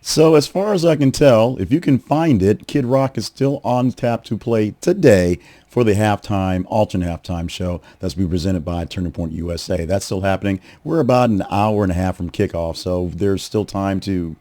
So as far as I can tell, if you can find it, Kid Rock is still on tap to play today for the alternate halftime show that's being presented by Turning Point USA. That's still happening. We're about an hour and a half from kickoff, so there's still time to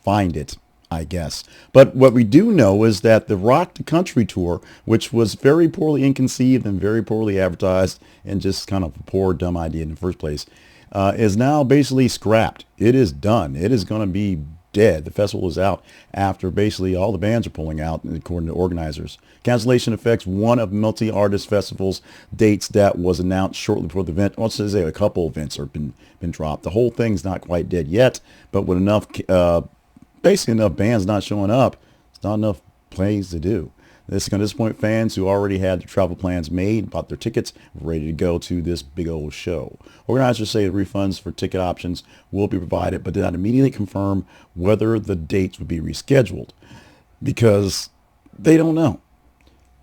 find it, I guess. But what we do know is that the Rock the Country tour, which was very poorly conceived and very poorly advertised and just kind of a poor, dumb idea in the first place, is now basically scrapped. It is done. It is going to be dead. The festival is out after basically all the bands are pulling out, according to organizers. Cancellation affects one of multi-artist festivals dates that was announced shortly before the event. Let's say a couple events have been dropped. The whole thing's not quite dead yet, but with enough basically enough bands not showing up, it's not enough plays to do. This is going to disappoint fans who already had their travel plans made, bought their tickets, ready to go to this big old show. Organizers say the refunds for ticket options will be provided, but did not immediately confirm whether the dates would be rescheduled because they don't know.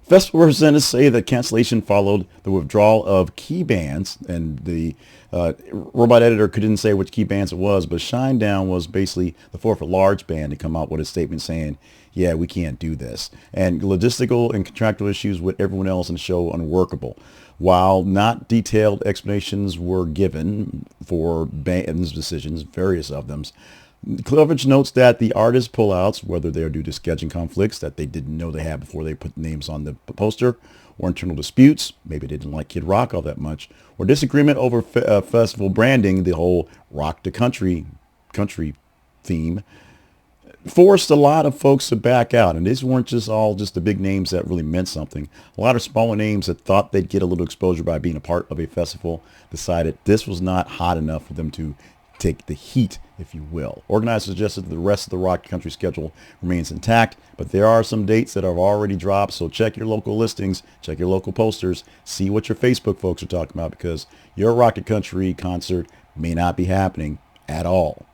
Festival representatives say that cancellation followed the withdrawal of key bands, and the robot editor couldn't say which key bands it was, but Shinedown was basically the fourth large band to come out with a statement saying, yeah, we can't do this. And logistical and contractual issues with everyone else in the show unworkable. While not detailed explanations were given for bands' decisions, various of them, Clovich notes that the artists' pullouts, whether they are due to scheduling conflicts that they didn't know they had before they put names on the poster, or internal disputes, maybe they didn't like Kid Rock all that much, or disagreement over festival branding, the whole Rock the Country theme, forced a lot of folks to back out. And these weren't just the big names that really meant something. A lot of smaller names that thought they'd get a little exposure by being a part of a festival decided this was not hot enough for them to take the heat, if you will. Organizers suggested that the rest of the Rock Country schedule remains intact, but there are some dates that have already dropped, so check your local listings, check your local posters, see what your Facebook folks are talking about, because your Rock Country concert may not be happening at all.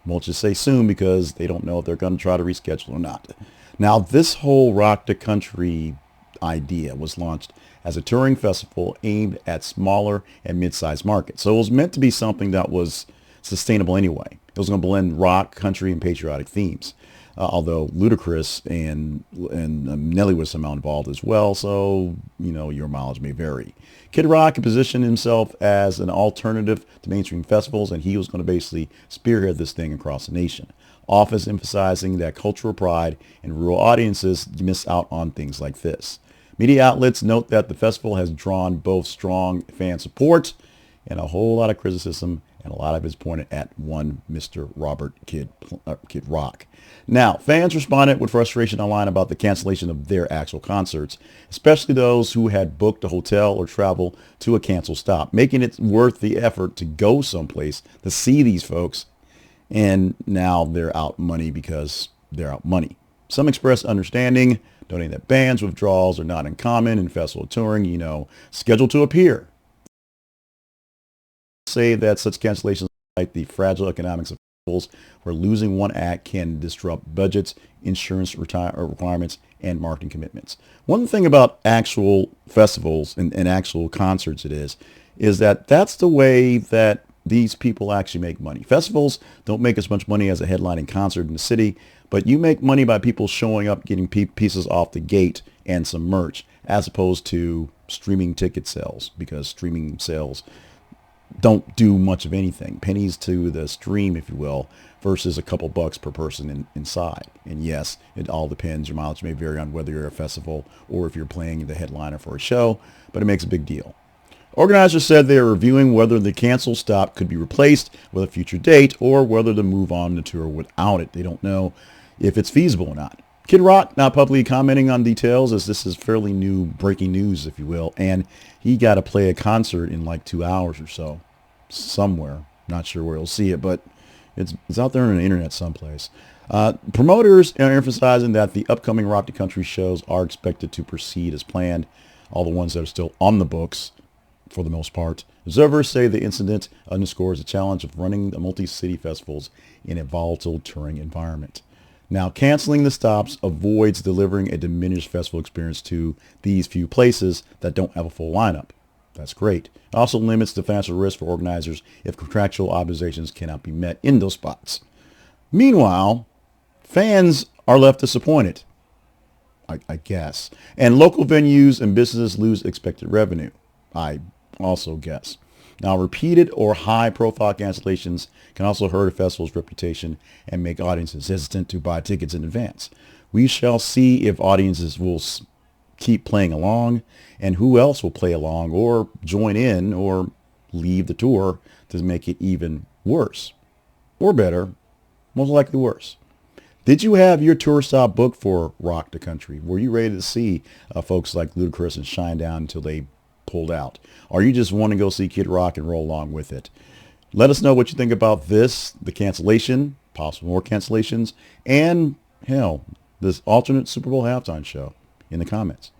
Won't just say soon because they don't know if they're going to try to reschedule or not. Now, this whole Rock the Country idea was launched as a touring festival aimed at smaller and mid-sized markets. So it was meant to be something that was sustainable anyway. It was going to blend rock, country, and patriotic themes. Although Ludacris and Nelly was somehow involved as well, so your mileage may vary. Kid Rock positioned himself as an alternative to mainstream festivals, and he was going to basically spearhead this thing across the nation. Often emphasizing that cultural pride and rural audiences miss out on things like this. Media outlets note that the festival has drawn both strong fan support and a whole lot of criticism, and a lot of it's pointed at one Mr. Robert Kid Rock. Now, fans responded with frustration online about the cancellation of their actual concerts, especially those who had booked a hotel or travel to a canceled stop, making it worth the effort to go someplace to see these folks, and now they're out money because they're out money. Some expressed understanding, noting that bands' withdrawals are not uncommon in festival touring, scheduled to appear. Say that such cancellations like the fragile economics of festivals where losing one act can disrupt budgets, insurance requirements, and marketing commitments. One thing about actual festivals and actual concerts is that that's the way that these people actually make money. Festivals don't make as much money as a headlining concert in the city, but you make money by people showing up, getting pieces off the gate and some merch, as opposed to streaming ticket sales, because streaming sales don't do much of anything. Pennies to the stream, if you will, versus a couple bucks per person inside. And yes, it all depends. Your mileage may vary on whether you're at a festival or if you're playing the headliner for a show, but it makes a big deal. Organizers said they are reviewing whether the canceled stop could be replaced with a future date or whether to move on the tour without it. They don't know if it's feasible or not. Kid Rock not publicly commenting on details, as this is fairly new breaking news, if you will, and he got to play a concert in like 2 hours or so somewhere. Not sure where you'll see it, but it's out there on the internet someplace. Promoters are emphasizing that the upcoming Rock the Country shows are expected to proceed as planned, all the ones that are still on the books for the most part. Observers say the incident underscores the challenge of running the multi-city festivals in a volatile touring environment. Now, canceling the stops avoids delivering a diminished festival experience to these few places that don't have a full lineup. That's great. It also limits the financial risk for organizers if contractual obligations cannot be met in those spots. Meanwhile, Fans are left disappointed, I guess. And local venues and businesses lose expected revenue, I also guess. Now, repeated or high-profile cancellations can also hurt a festival's reputation and make audiences hesitant to buy tickets in advance. We shall see if audiences will keep playing along and who else will play along or join in or leave the tour to make it even worse or better, most likely worse. Did you have your tour stop booked for Rock the Country? Were you ready to see folks like Ludacris and Shinedown until they pulled out? Or you just want to go see Kid Rock and roll along with it? Let us know what you think about this, the cancellation, possible more cancellations, and hell, this alternate Super Bowl halftime show in the comments.